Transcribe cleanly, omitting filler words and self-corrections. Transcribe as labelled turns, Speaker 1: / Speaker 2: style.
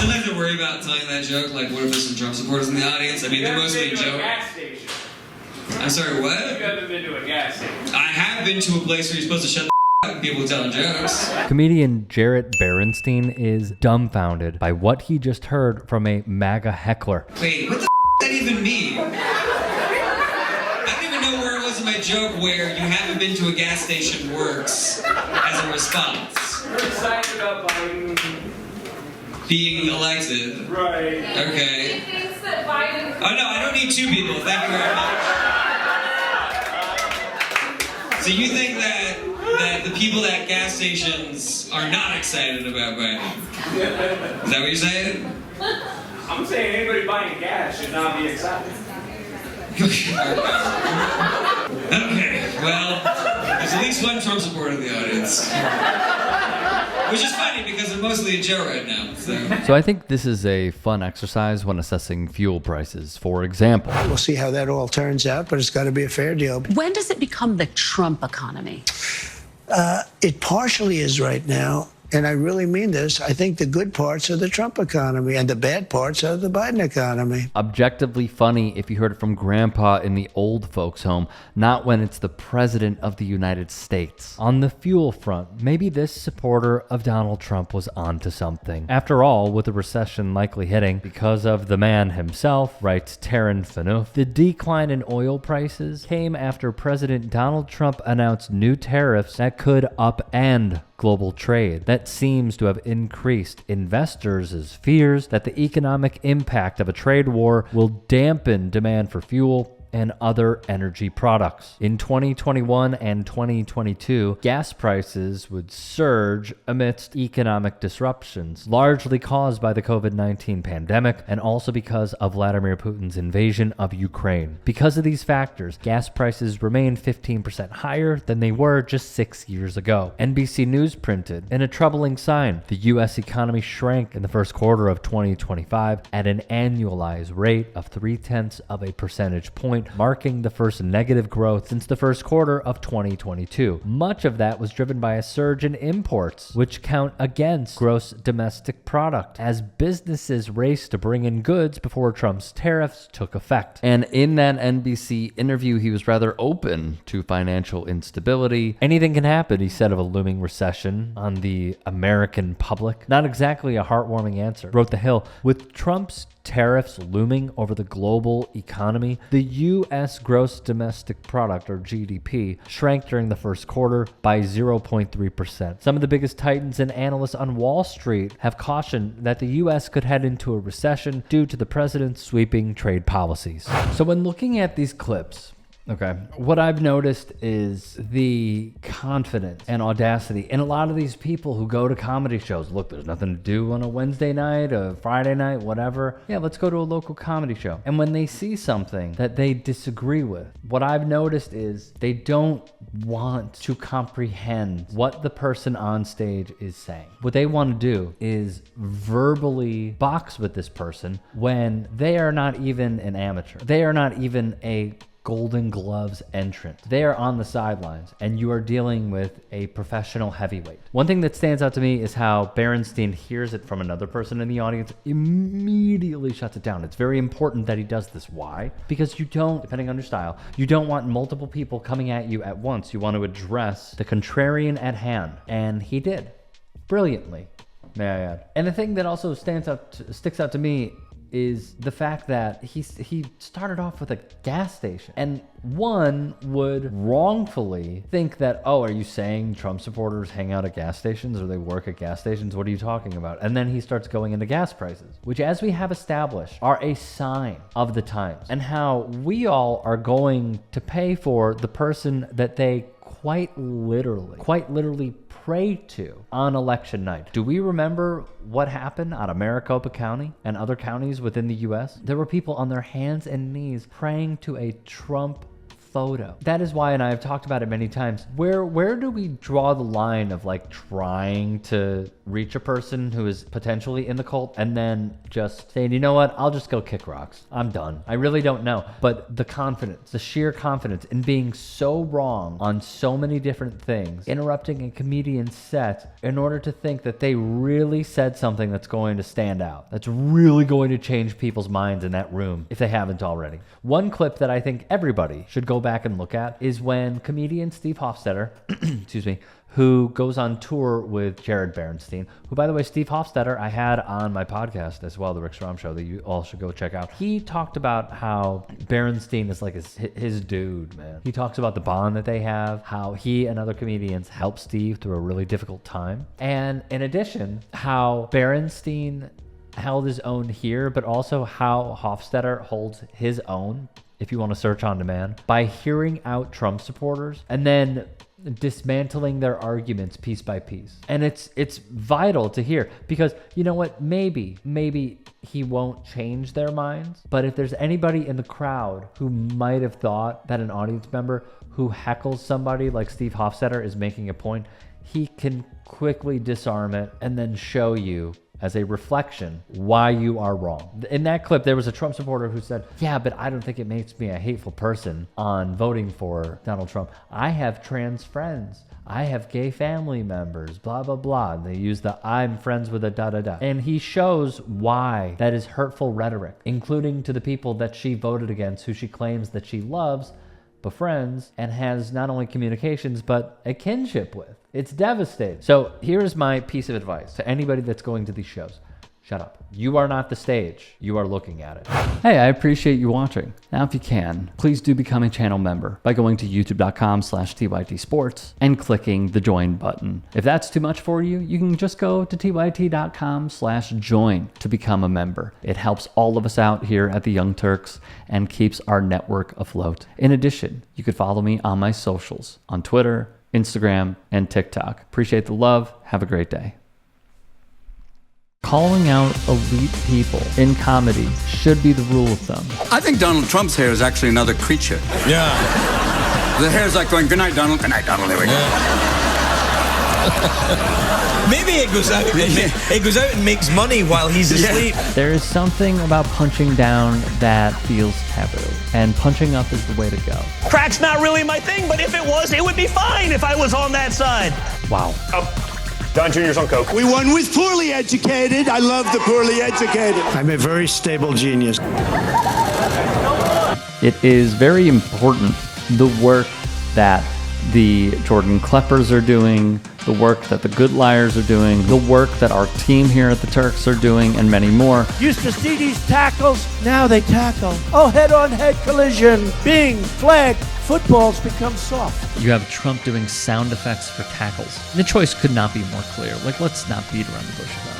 Speaker 1: Sometimes I worry about telling that joke, like what if there's some Trump supporters in the audience? I mean, they're mostly a joke. I'm sorry, what?
Speaker 2: You haven't been to a gas station.
Speaker 1: I have been to a place where you're supposed to shut the up and people telling jokes.
Speaker 3: Comedian Jarrett Berenstein is dumbfounded by what he just heard from a MAGA heckler.
Speaker 1: Wait, what the does that even mean? I don't even know where it was in my joke where you haven't been to a gas station works as a response.
Speaker 2: We're excited about Biden
Speaker 1: being elected.
Speaker 2: Right.
Speaker 1: Okay.
Speaker 4: He thinks that Biden...
Speaker 1: Oh no, I don't need two people. Thank you very much. So you think that the people at gas stations are not excited about Biden? Is that what you're saying?
Speaker 2: I'm saying anybody buying gas should not be excited.
Speaker 1: Okay, well, there's at least one Trump supporter in the audience. Which is funny because they're mostly a Joe right now.
Speaker 3: So I think this is a fun exercise when assessing fuel prices. For example,
Speaker 5: we'll see how that all turns out, but it's got to be a fair deal.
Speaker 6: When does it become the Trump economy?
Speaker 5: It partially is right now. And I really mean this. I think the good parts are the Trump economy and the bad parts are the Biden economy.
Speaker 3: Objectively funny if you heard it from grandpa in the old folks home, not when it's the president of the United States. On the fuel front, maybe this supporter of Donald Trump was onto something. After all, with the recession likely hitting because of the man himself, writes Taryn Phaneuf, the decline in oil prices came after President Donald Trump announced new tariffs that could upend global trade. That seems to have increased investors' fears that the economic impact of a trade war will dampen demand for fuel and other energy products. In 2021 and 2022, gas prices would surge amidst economic disruptions, largely caused by the COVID-19 pandemic and also because of Vladimir Putin's invasion of Ukraine. Because of these factors, gas prices remain 15% higher than they were just 6 years ago. NBC News printed, in a troubling sign, the U.S. economy shrank in the first quarter of 2025 at an annualized rate of 0.3 percentage point, marking the first negative growth since the first quarter of 2022. Much of that was driven by a surge in imports, which count against gross domestic product, as businesses raced to bring in goods before Trump's tariffs took effect. And in that NBC interview, he was rather open to financial instability. Anything can happen, he said of a looming recession on the American public. Not exactly a heartwarming answer, wrote The Hill. With Trump's tariffs looming over the global economy, the U.S. gross domestic product, or GDP, shrank during the first quarter by 0.3%. Some of the biggest titans and analysts on Wall Street have cautioned that the U.S. could head into a recession due to the president's sweeping trade policies. So when looking at these clips, okay, what I've noticed is the confidence and audacity in a lot of these people who go to comedy shows. Look, there's nothing to do on a Wednesday night, a Friday night, whatever. Yeah, let's go to a local comedy show. And when they see something that they disagree with, what I've noticed is they don't want to comprehend what the person on stage is saying. What they want to do is verbally box with this person when they are not even an amateur. They are not even a Golden Gloves entrant. They are on the sidelines, and you are dealing with a professional heavyweight. One thing that stands out to me is how Berenstein hears it from another person in the audience, immediately shuts it down. It's very important that he does this. Why? Because you don't, depending on your style, you don't want multiple people coming at you at once. You want to address the contrarian at hand, and he did brilliantly, may I add. And the thing that also sticks out to me is the fact that he started off with a gas station. And one would wrongfully think that, oh, are you saying Trump supporters hang out at gas stations or they work at gas stations? What are you talking about? And then he starts going into gas prices, which, as we have established, are a sign of the times and how we all are going to pay for the person that they quite literally pray to on election night. Do we remember what happened out of Maricopa County and other counties within the U.S.? There were people on their hands and knees praying to a Trump photo. That is why, and I've talked about it many times, where do we draw the line of like trying to reach a person who is potentially in the cult and then just saying, you know what, I'll just go kick rocks. I'm done. I really don't know. But the confidence, the sheer confidence in being so wrong on so many different things, interrupting a comedian's set in order to think that they really said something that's going to stand out, that's really going to change people's minds in that room if they haven't already. One clip that I think everybody should go back and look at is when comedian Steve Hofstetter, excuse me, who goes on tour with Jarrett Berenstein, who, by the way, Steve Hofstetter, I had on my podcast as well, The Rick Strom Show, that you all should go check out. He talked about how Berenstein is like his dude, man. He talks about the bond that they have, how he and other comedians help Steve through a really difficult time. And in addition, how Berenstein held his own here, but also how Hofstetter holds his own, if you want to search on demand, by hearing out Trump supporters and then dismantling their arguments piece by piece. And it's vital to hear, because you know what, maybe he won't change their minds, but if there's anybody in the crowd who might have thought that an audience member who heckles somebody like Steve Hofstetter is making a point, he can quickly disarm it and then show you as a reflection why you are wrong. In that clip, there was a Trump supporter who said, yeah, but I don't think it makes me a hateful person on voting for Donald Trump. I have trans friends. I have gay family members, blah, blah, blah. And they use the I'm friends with a da-da-da. And he shows why that is hurtful rhetoric, including to the people that she voted against, who she claims that she loves, befriends, and has not only communications, but a kinship with. It's devastating. So here's my piece of advice to anybody that's going to these shows. Shut up. You are not the stage. You are looking at it. Hey, I appreciate you watching. Now, if you can, please do become a channel member by going to youtube.com/TYTsports and clicking the join button. If that's too much for you, you can just go to tyt.com/join to become a member. It helps all of us out here at the Young Turks and keeps our network afloat. In addition, you could follow me on my socials on Twitter, Instagram, and TikTok. Appreciate the love. Have a great day. Calling out elite people in comedy should be the rule of thumb.
Speaker 7: I think Donald Trump's hair is actually another creature.
Speaker 8: Yeah.
Speaker 7: The hair's like going, good night, Donald. Good night, Donald. There we go.
Speaker 8: Maybe it goes out. It goes out and makes money while he's asleep.
Speaker 3: There is something about punching down that feels taboo, and punching up is the way to go.
Speaker 9: Crack's not really my thing, but if it was, it would be fine if I was on that side.
Speaker 3: Wow.
Speaker 9: Don Jr.'s on coke.
Speaker 10: We won with poorly educated. I love the poorly educated.
Speaker 5: I'm a very stable genius.
Speaker 3: It is very important, the work that the Jordan Kleppers are doing, the work that the Good Liars are doing, the work that our team here at the Turks are doing, and many more.
Speaker 10: Used to see these tackles, now they tackle. Oh, head-on-head collision. Bing, flag. Football's become soft.
Speaker 3: You have Trump doing sound effects for tackles. The choice could not be more clear. Like, let's not beat around the bush about it.